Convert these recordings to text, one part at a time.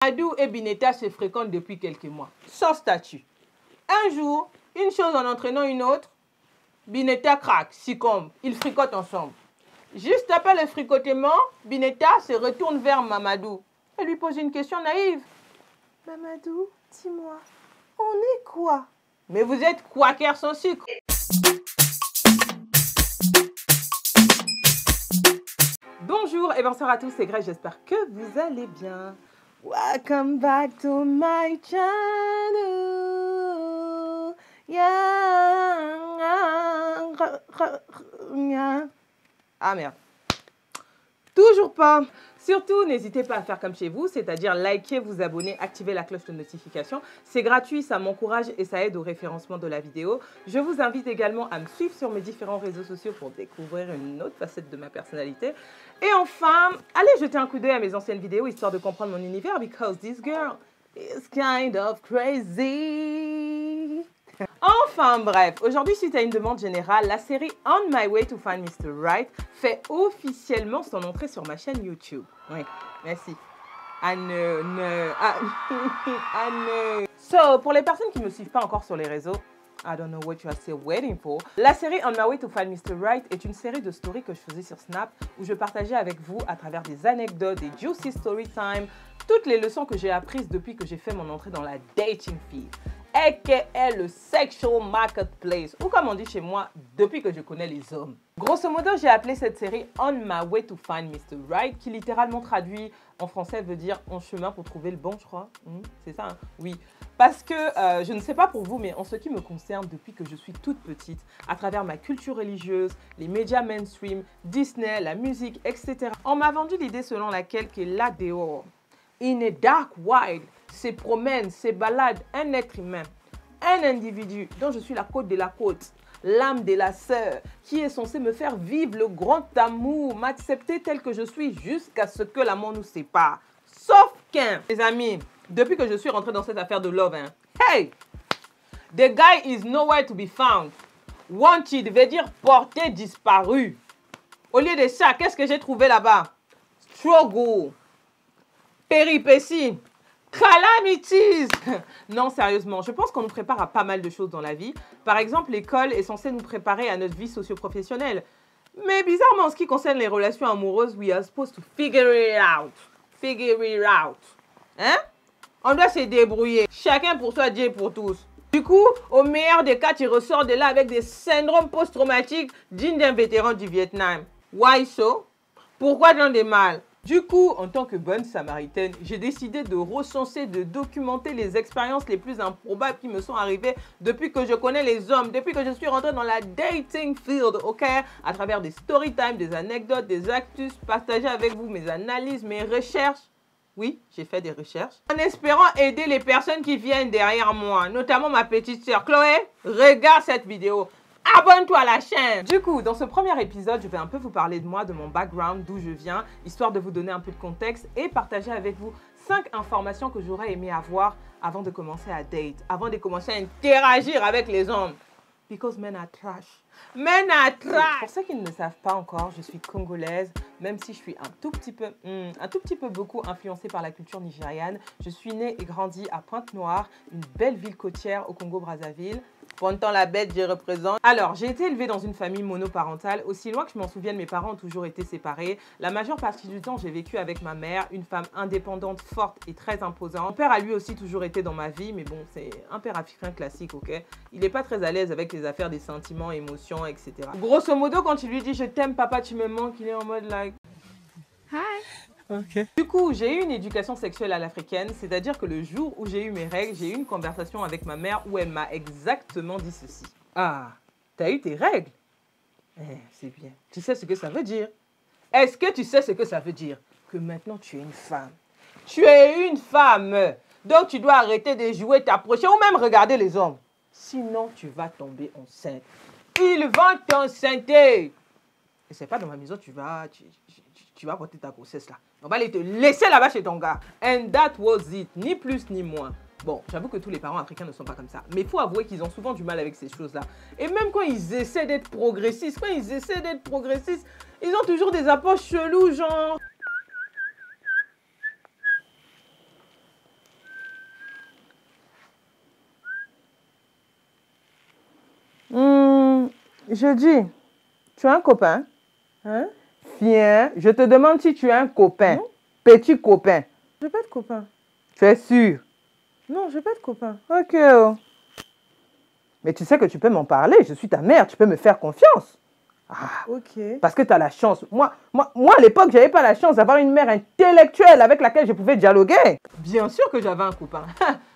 Mamadou et Bineta se fréquentent depuis quelques mois, sans statut. Un jour, une chose en entraînant une autre, Bineta craque, succombe, ils fricotent ensemble. Juste après le fricotement, Bineta se retourne vers Mamadou et lui pose une question naïve. Mamadou, dis-moi, on est quoi? Mais vous êtes quaker sans sucre. Bonjour et bonsoir à tous, c'est Grace, j'espère que vous allez bien. Welcome back to my channel. Ah merde. Toujours pas. Surtout, n'hésitez pas à faire comme chez vous, c'est-à-dire liker, vous abonner, activer la cloche de notification. C'est gratuit, ça m'encourage et ça aide au référencement de la vidéo. Je vous invite également à me suivre sur mes différents réseaux sociaux pour découvrir une autre facette de ma personnalité. Et enfin, allez jeter un coup d'œil à mes anciennes vidéos histoire de comprendre mon univers, because this girl is kind of crazy. Enfin bref, aujourd'hui suite à une demande générale, la série On My Way to Find Mr. Right fait officiellement son entrée sur ma chaîne YouTube. Oui, merci. So, pour les personnes qui ne me suivent pas encore sur les réseaux, I don't know what you are still waiting for. La série On My Way to Find Mr. Right est une série de stories que je faisais sur Snap où je partageais avec vous à travers des anecdotes, des juicy story time, toutes les leçons que j'ai apprises depuis que j'ai fait mon entrée dans la dating field, aka le sexual marketplace, ou comme on dit chez moi, depuis que je connais les hommes. Grosso modo, j'ai appelé cette série On My Way to Find Mr. Right, qui littéralement traduit en français veut dire en chemin pour trouver le bon, je crois. C'est ça, hein? Oui. Parce que, je ne sais pas pour vous, mais en ce qui me concerne, depuis que je suis toute petite, à travers ma culture religieuse, les médias mainstream, Disney, la musique, etc., on m'a vendu l'idée selon laquelle que là dehors, in a dark wild, se promène, se balade un être humain, un individu dont je suis la côte de la côte, l'âme de la sœur, qui est censé me faire vivre le grand amour, m'accepter tel que je suis jusqu'à ce que l'amour nous sépare. Sauf qu'un, les amis, depuis que je suis rentrée dans cette affaire de love, hein, hey, the guy is nowhere to be found. Wanted veut dire porté disparu. Au lieu de ça, qu'est-ce que j'ai trouvé là-bas? Struggle, péripéties, calamities. Non, sérieusement, je pense qu'on nous prépare à pas mal de choses dans la vie. Par exemple, l'école est censée nous préparer à notre vie socio-professionnelle. Mais bizarrement, en ce qui concerne les relations amoureuses, we are supposed to figure it out. Figure it out. Hein? On doit se débrouiller. Chacun pour soi, Dieu pour tous. Du coup, au meilleur des cas, tu ressors de là avec des syndromes post-traumatiques dignes d'un vétéran du Vietnam. Why so? Pourquoi tant de mal? Du coup, en tant que bonne samaritaine, j'ai décidé de recenser, de documenter les expériences les plus improbables qui me sont arrivées depuis que je connais les hommes, depuis que je suis rentrée dans la dating field, ok? À travers des story time, des anecdotes, des actus, partager avec vous mes analyses, mes recherches. Oui, j'ai fait des recherches. En espérant aider les personnes qui viennent derrière moi, notamment ma petite sœur Chloé. Regarde cette vidéo. Abonne-toi à la chaîne. Du coup, dans ce premier épisode, je vais un peu vous parler de moi, de mon background, d'où je viens, histoire de vous donner un peu de contexte et partager avec vous 5 informations que j'aurais aimé avoir avant de commencer à date, avant de commencer à interagir avec les hommes. Because men are trash. Men are trash. Pour ceux qui ne le savent pas encore, je suis congolaise, même si je suis un tout petit peu beaucoup influencée par la culture nigériane. Je suis née et grandie à Pointe-Noire, une belle ville côtière au Congo-Brazzaville. Pointant la bête, je représente. Alors, j'ai été élevée dans une famille monoparentale. Aussi loin que je m'en souvienne, mes parents ont toujours été séparés. La majeure partie du temps, j'ai vécu avec ma mère, une femme indépendante, forte et très imposante. Mon père a lui aussi toujours été dans ma vie, mais bon, c'est un père africain classique, ok? Il n'est pas très à l'aise avec les affaires des sentiments, émotions, etc. Grosso modo, quand il lui dit « Je t'aime, papa, tu me manques », il est en mode like « Hi ». Okay. Du coup, j'ai eu une éducation sexuelle à l'africaine, c'est-à-dire que le jour où j'ai eu mes règles, j'ai eu une conversation avec ma mère où elle m'a exactement dit ceci. Ah, t'as eu tes règles? C'est bien. Tu sais ce que ça veut dire? Est-ce que tu sais ce que ça veut dire? Que maintenant tu es une femme. Tu es une femme. Donc tu dois arrêter de jouer, t'approcher ou même regarder les hommes. Sinon, tu vas tomber enceinte. Ils vont t'enceinte. Et c'est pas dans ma maison, tu vas porter ta grossesse là. On va aller te laisser là-bas chez ton gars. And that was it. Ni plus ni moins. Bon, j'avoue que tous les parents africains ne sont pas comme ça. Mais il faut avouer qu'ils ont souvent du mal avec ces choses-là. Et même quand ils essaient d'être progressistes, ils ont toujours des approches cheloues, genre... Je dis, tu as un copain? Hein? Viens, je te demande si tu as un copain. Non? Petit copain. Je n'ai pas de copain. Tu es sûr? Non, je n'ai pas de copain. Ok. Mais tu sais que tu peux m'en parler. Je suis ta mère, tu peux me faire confiance. Ah, ok. Parce que tu as la chance. Moi à l'époque, je n'avais pas la chance d'avoir une mère intellectuelle avec laquelle je pouvais dialoguer. Bien sûr que j'avais un copain.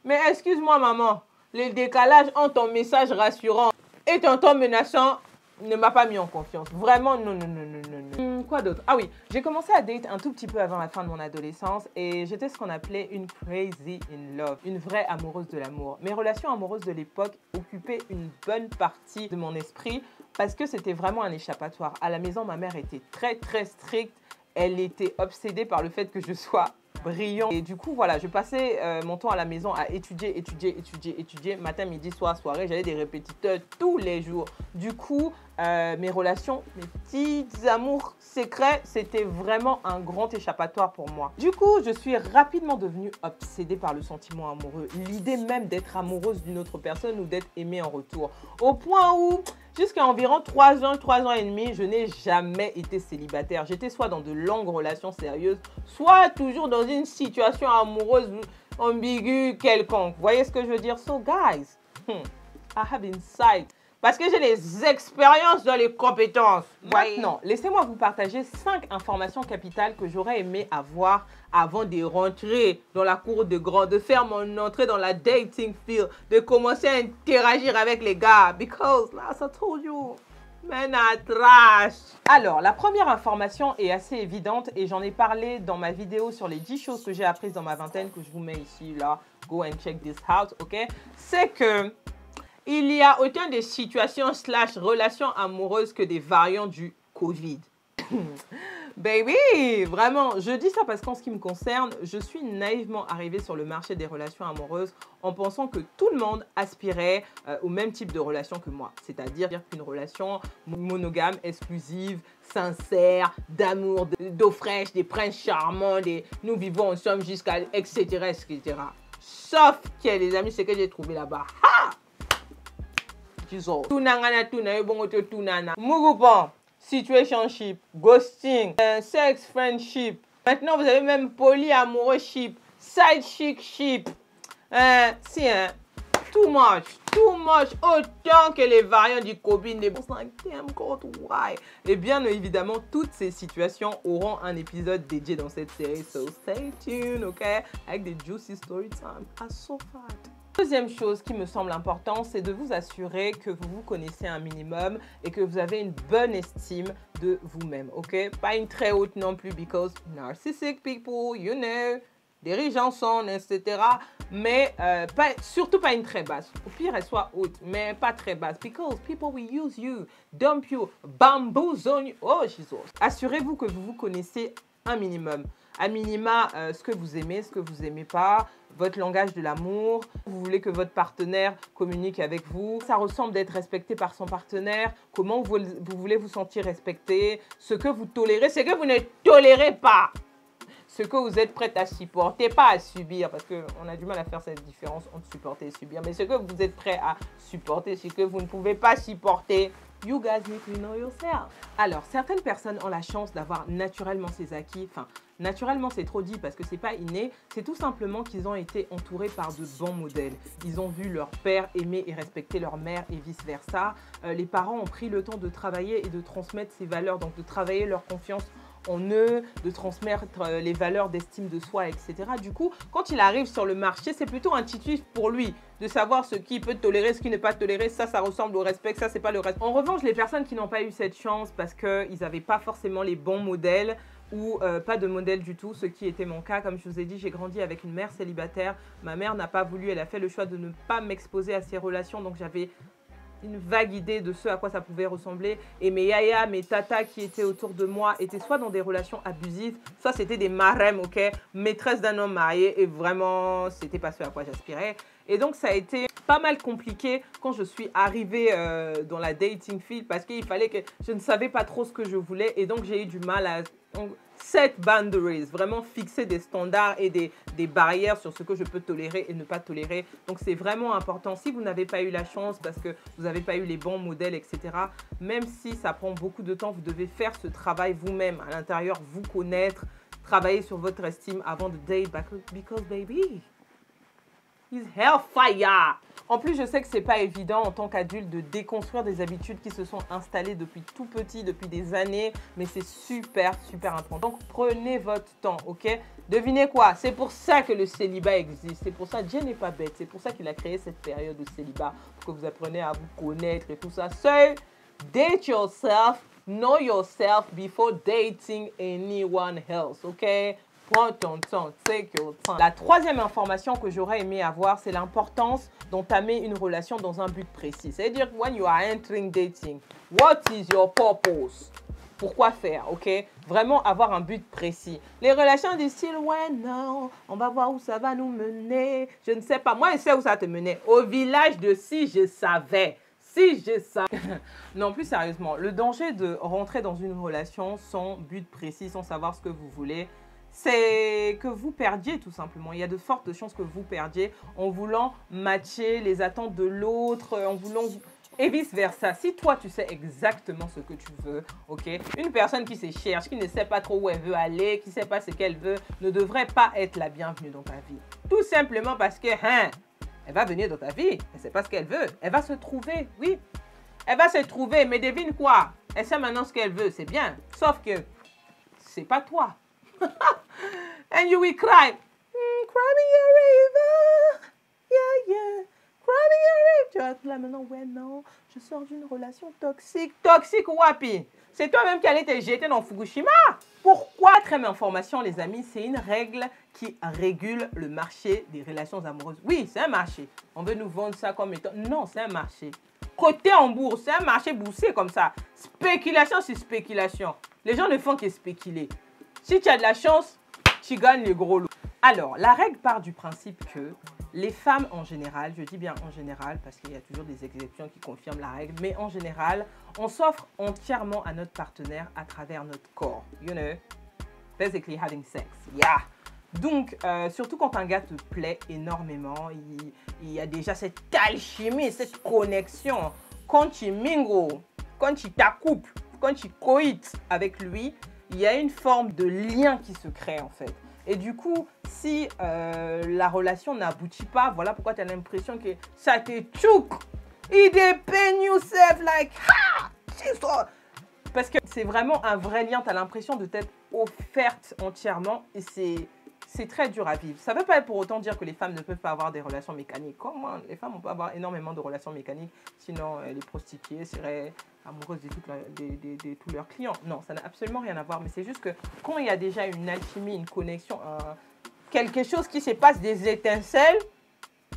Mais excuse-moi, maman. Le décalage entre ton message rassurant et ton ton menaçant ne m'a pas mis en confiance. Vraiment, non. Quoi d'autre? Ah oui, j'ai commencé à date un tout petit peu avant la fin de mon adolescence et j'étais ce qu'on appelait une crazy in love, une vraie amoureuse de l'amour. Mes relations amoureuses de l'époque occupaient une bonne partie de mon esprit parce que c'était vraiment un échappatoire. À la maison, ma mère était très stricte. Elle était obsédée par le fait que je sois brillant. Et du coup, voilà, je passais mon temps à la maison à étudier, matin, midi, soir, soirée. J'avais des répétiteurs tous les jours. Du coup, mes relations, mes petits amours secrets, c'était vraiment un grand échappatoire pour moi. Du coup, je suis rapidement devenue obsédée par le sentiment amoureux. L'idée même d'être amoureuse d'une autre personne ou d'être aimée en retour. Au point où, jusqu'à environ 3 ans et demi, je n'ai jamais été célibataire. J'étais soit dans de longues relations sérieuses, soit toujours dans une situation amoureuse ambiguë quelconque. Vous voyez ce que je veux dire? So guys, I have insight. Parce que j'ai les expériences dans les compétences. Maintenant, laissez-moi vous partager 5 informations capitales que j'aurais aimé avoir avant de rentrer dans la cour de grande, de faire mon entrée dans la dating field, de commencer à interagir avec les gars. Because, as I told you, men are trash. Alors, la première information est assez évidente et j'en ai parlé dans ma vidéo sur les 10 choses que j'ai apprises dans ma vingtaine, que je vous mets ici, là. Go and check this out, ok? C'est que il y a autant de situations / relations amoureuses que des variants du Covid. Baby, vraiment, je dis ça parce qu'en ce qui me concerne, je suis naïvement arrivée sur le marché des relations amoureuses en pensant que tout le monde aspirait au même type de relation que moi. C'est-à-dire qu'une relation monogame, exclusive, sincère, d'amour, d'eau fraîche, des princes charmants, des nous vivons ensemble jusqu'à etc. Sauf que les amis, c'est que j'ai trouvé là-bas. Situationship, ghosting, sex friendship. Maintenant, vous avez même polyamoureuship, side chickship. Too much. Autant que les variants du Covid. Les bons why? Et bien évidemment, toutes ces situations auront un épisode dédié dans cette série. So stay tuned, ok? Avec des juicy story time. So fun. Deuxième chose qui me semble importante, c'est de vous assurer que vous vous connaissez un minimum et que vous avez une bonne estime de vous-même, ok? Pas une très haute non plus, because narcissistic people, you know, dirigeants sont, etc. Mais surtout pas une très basse. Au pire, elle soit haute, mais pas très basse, because people will use you, dump you, bamboozle you. Oh, Jesus. Assurez-vous que vous vous connaissez un minimum. À minima, ce que vous aimez, ce que vous n'aimez pas, votre langage de l'amour, vous voulez que votre partenaire communique avec vous, ça ressemble d'être respecté par son partenaire, comment vous voulez vous sentir respecté, ce que vous tolérez, ce que vous ne tolérez pas, ce que vous êtes prête à supporter, pas à subir, parce qu'on a du mal à faire cette différence entre supporter et subir, mais ce que vous êtes prêt à supporter, ce que vous ne pouvez pas supporter. You guys need to know yourself. Alors, certaines personnes ont la chance d'avoir naturellement ces acquis. Enfin, naturellement, c'est trop dit parce que c'est pas inné. C'est tout simplement qu'ils ont été entourés par de bons modèles. Ils ont vu leur père aimer et respecter leur mère et vice-versa. Les parents ont pris le temps de travailler et de transmettre ces valeurs, donc de travailler leur confiance en eux, de transmettre les valeurs d'estime de soi, etc. Du coup, quand il arrive sur le marché, c'est plutôt intuitif pour lui de savoir ce qu'il peut tolérer, ce qu'il ne peut pas tolérer. Ça ressemble au respect, ça, c'est pas le respect. En revanche, les personnes qui n'ont pas eu cette chance parce qu'ils n'avaient pas forcément les bons modèles ou pas de modèle du tout, ce qui était mon cas. Comme je vous ai dit, j'ai grandi avec une mère célibataire. Ma mère n'a pas voulu, elle a fait le choix de ne pas m'exposer à ces relations, donc j'avais une vague idée de ce à quoi ça pouvait ressembler. Et mes yaya, mes tatas qui étaient autour de moi étaient soit dans des relations abusives, soit c'était des marèmes, ok, maîtresses d'un homme marié, et vraiment, c'était pas ce à quoi j'aspirais. Et donc, ça a été pas mal compliqué quand je suis arrivée dans la dating field parce qu'il fallait que je ne savais pas trop ce que je voulais et donc j'ai eu du mal à... set boundaries, vraiment fixer des standards et des barrières sur ce que je peux tolérer et ne pas tolérer. Donc c'est vraiment important. Si vous n'avez pas eu la chance parce que vous n'avez pas eu les bons modèles, etc., même si ça prend beaucoup de temps, vous devez faire ce travail vous-même à l'intérieur, vous connaître, travailler sur votre estime avant de date, because baby, he's hellfire. En plus, je sais que c'est pas évident en tant qu'adulte de déconstruire des habitudes qui se sont installées depuis tout petit, depuis des années, mais c'est super, super important. Donc, prenez votre temps, ok? Devinez quoi? C'est pour ça que le célibat existe. C'est pour ça, Dieu n'est pas bête. C'est pour ça qu'il a créé cette période de célibat, pour que vous appreniez à vous connaître et tout ça. So, date yourself, know yourself before dating anyone else, ok? Prends ton temps, take your time. La troisième information que j'aurais aimé avoir, c'est l'importance d'entamer une relation dans un but précis. C'est-à-dire, when you are entering dating, what is your purpose? Pourquoi faire, ok? Vraiment avoir un but précis. Les relations du style, ouais, non, on va voir où ça va nous mener. Je ne sais pas. Moi, je sais où ça te menait. Au village de si je savais. Si je savais. Non, plus sérieusement, le danger de rentrer dans une relation sans but précis, sans savoir ce que vous voulez, c'est que vous perdiez tout simplement. Il y a de fortes chances que vous perdiez en voulant matcher les attentes de l'autre, en voulant... Et vice-versa. Si toi, tu sais exactement ce que tu veux, ok? Une personne qui se cherche, qui ne sait pas trop où elle veut aller, qui ne sait pas ce qu'elle veut, ne devrait pas être la bienvenue dans ta vie. Tout simplement parce que, elle va venir dans ta vie, elle ne sait pas ce qu'elle veut. Elle va se trouver, oui. Elle va se trouver, mais devine quoi? Elle sait maintenant ce qu'elle veut, c'est bien. Sauf que, c'est pas toi. And you will cry. Cry me a river. Yeah, yeah. Cry me a river. Tu vas être là maintenant, ouais, non. Je sors d'une relation toxique. Toxique, wapi. C'est toi-même qui allais te jeter dans Fukushima. Pourquoi? Quatrième information, les amis, c'est une règle qui régule le marché des relations amoureuses. Oui, c'est un marché. On veut nous vendre ça comme étant... Non, c'est un marché. Coté en bourse, c'est un marché boursier comme ça. Spéculation sur spéculation. Les gens ne font que spéculer. Si tu as de la chance, tu gagnes les gros lots. Alors, la règle part du principe que les femmes en général, je dis bien en général parce qu'il y a toujours des exceptions qui confirment la règle, mais en général, on s'offre entièrement à notre partenaire à travers notre corps. You know, basically having sex. Yeah. Donc, surtout quand un gars te plaît énormément, il y a déjà cette alchimie, cette connexion. Quand tu mingles, quand tu t'accouples, quand tu coïtes avec lui, il y a une forme de lien qui se crée en fait. Et du coup, si la relation n'aboutit pas, voilà pourquoi tu as l'impression que ça te chouk. It depend yourself like, ha! Parce que c'est vraiment un vrai lien, tu as l'impression de t'être offerte entièrement et c'est très dur à vivre. Ça ne veut pas pour autant dire que les femmes ne peuvent pas avoir des relations mécaniques. Comment les femmes, on peut avoir énormément de relations mécaniques, sinon les prostituées seraient amoureuses de tous leurs clients. Non, ça n'a absolument rien à voir, mais c'est juste que quand il y a déjà une alchimie, une connexion, quelque chose qui se passe, des étincelles,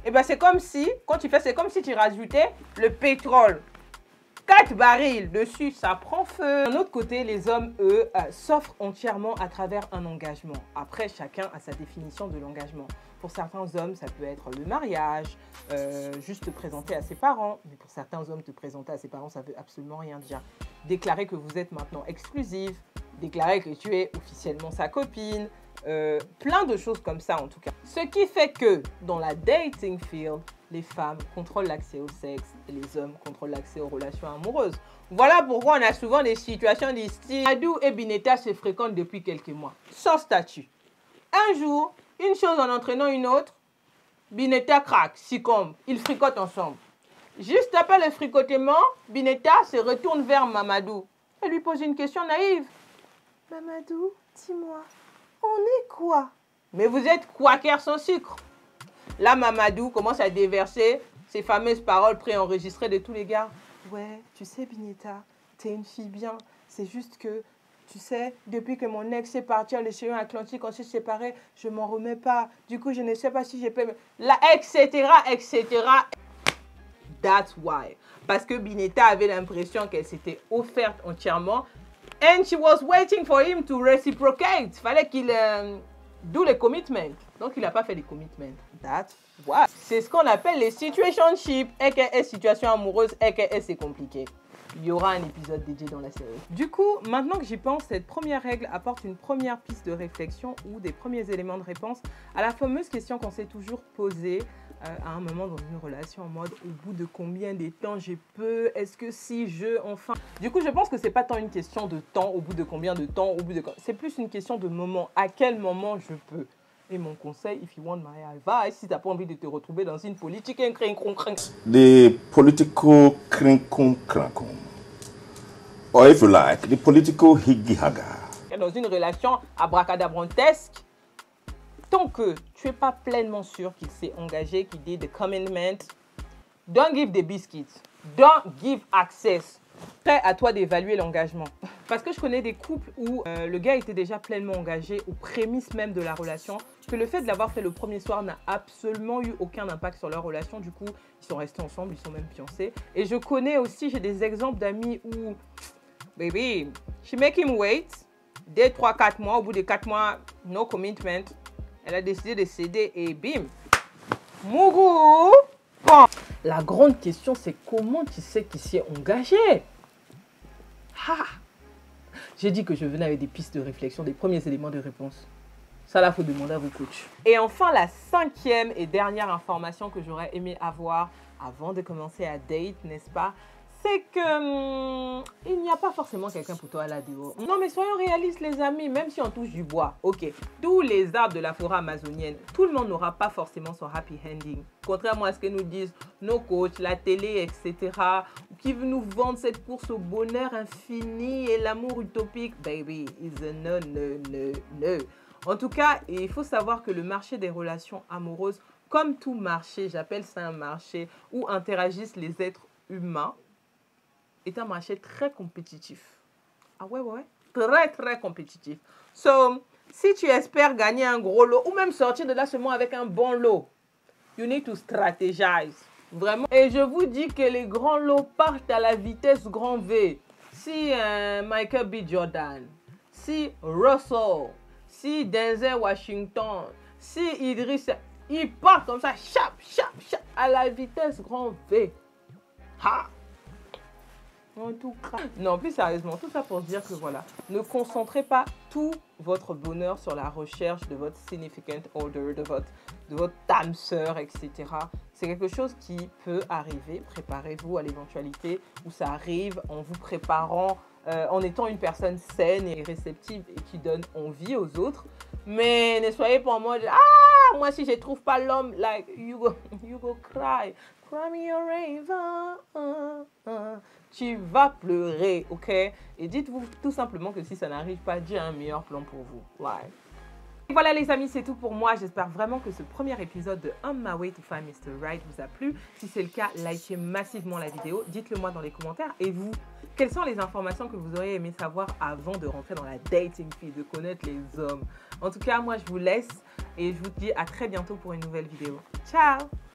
et ben c'est comme si, quand tu fais, c'est comme si tu rajoutais le pétrole. 4 barils dessus, ça prend feu. D'un autre côté, les hommes, eux, s'offrent entièrement à travers un engagement. Après, chacun a sa définition de l'engagement. Pour certains hommes, ça peut être le mariage, juste te présenter à ses parents. Mais pour certains hommes, te présenter à ses parents, ça ne veut absolument rien dire. Déclarer que vous êtes maintenant exclusif, déclarer que tu es officiellement sa copine, plein de choses comme ça en tout cas. Ce qui fait que dans la dating field, les femmes contrôlent l'accès au sexe et les hommes contrôlent l'accès aux relations amoureuses. Voilà pourquoi on a souvent des situations du style Adou et Bineta se fréquentent depuis quelques mois, sans statut. Un jour, une chose en entraînant une autre, Bineta craque, succombe, ils fricotent ensemble. Juste après le fricotement, Bineta se retourne vers Mamadou et lui pose une question naïve. Mamadou, dis-moi, on est quoi? Mais vous êtes quaker sans sucre. Là, Mamadou commence à déverser ces fameuses paroles préenregistrées de tous les gars. Ouais, tu sais, Bineta, t'es une fille bien. C'est juste que, tu sais, depuis que mon ex est parti à l'océan Atlantique, on s'est séparés, je m'en remets pas. Du coup, je ne sais pas si j'ai pu... Là, etc., etc. That's why. Parce que Bineta avait l'impression qu'elle s'était offerte entièrement. And she was waiting for him to reciprocate. Fallait qu'il do le commitment. Donc, il n'a pas fait les commitments. That's why. C'est ce qu'on appelle les situationships, aka situation amoureuse, aka c'est compliqué. il y aura un épisode dédié dans la série. Du coup, maintenant que j'y pense, cette première règle apporte une première piste de réflexion ou des premiers éléments de réponse à la fameuse question qu'on s'est toujours posée à un moment dans une relation en mode au bout de combien de temps je peux, est-ce que si je, enfin... Du coup, je pense que c'est pas tant une question de temps, au bout de combien de temps, au bout de... C'est plus une question de moment, à quel moment je peux. Et mon conseil, if you want my advice, si t'as pas envie de te retrouver dans une politique the political crinkum, or if you like, the political higgy-haga. Dans une relation abracadabrantesque, tant que tu n'es pas pleinement sûr qu'il s'est engagé, qu'il dit the commitment, don't give the biscuits, don't give access. Prêt à toi d'évaluer l'engagement. Parce que je connais des couples où le gars était déjà pleinement engagé aux prémices même de la relation, que le fait de l'avoir fait le premier soir n'a absolument eu aucun impact sur leur relation. Du coup, ils sont restés ensemble, ils sont même fiancés. Et je connais aussi, j'ai des exemples d'amis où, baby, she make him wait, dès 3-4 mois, au bout de 4 mois, no commitment, elle a décidé de céder et bim, Mougou. Bon. La grande question, c'est comment tu sais qu'il s'y est engagé? Ah. J'ai dit que je venais avec des pistes de réflexion, des premiers éléments de réponse. Ça, là, il faut demander à vos coachs. Et enfin, la cinquième et dernière information que j'aurais aimé avoir avant de commencer à date, n'est-ce pas? C'est que il n'y a pas forcément quelqu'un pour toi là-dehors. Non, mais soyons réalistes, les amis, même si on touche du bois, ok, tous les arbres de la forêt amazonienne, tout le monde n'aura pas forcément son happy ending. Contrairement à ce que nous disent nos coachs, la télé, etc., qui nous vendent cette course au bonheur infini et l'amour utopique. Baby, is a no, no, no, no. En tout cas, il faut savoir que le marché des relations amoureuses, comme tout marché, j'appelle ça un marché où interagissent les êtres humains, est un marché très compétitif. Ah ouais, ouais, très, très compétitif. So, si tu espères gagner un gros lot ou même sortir de là seulement avec un bon lot, you need to strategize. Vraiment. Et je vous dis que les grands lots partent à la vitesse grand V. Si Michael B. Jordan, si Russell, si Denzel Washington, si Idris, ils partent comme ça, chap, chap, chap, à la vitesse grand V. Ha! En tout cas. Non, plus sérieusement, tout ça pour dire que voilà, ne concentrez pas tout votre bonheur sur la recherche de votre significant other, de votre âme sœur, etc. C'est quelque chose qui peut arriver. Préparez-vous à l'éventualité où ça arrive en vous préparant, en étant une personne saine et réceptive et qui donne envie aux autres. Mais ne soyez pas en mode « Ah, moi si je ne trouve pas l'homme, like, you go cry. Cry me a river. » Tu vas pleurer, ok? Et dites-vous tout simplement que si ça n'arrive pas, Dieu a un meilleur plan pour vous. Ouais. Et voilà les amis, c'est tout pour moi. J'espère vraiment que ce premier épisode de On My Way to Find Mr. Right vous a plu. Si c'est le cas, likez massivement la vidéo. Dites-le moi dans les commentaires. Et vous, quelles sont les informations que vous auriez aimé savoir avant de rentrer dans la dating field, de connaître les hommes? En tout cas, moi je vous laisse et je vous dis à très bientôt pour une nouvelle vidéo. Ciao!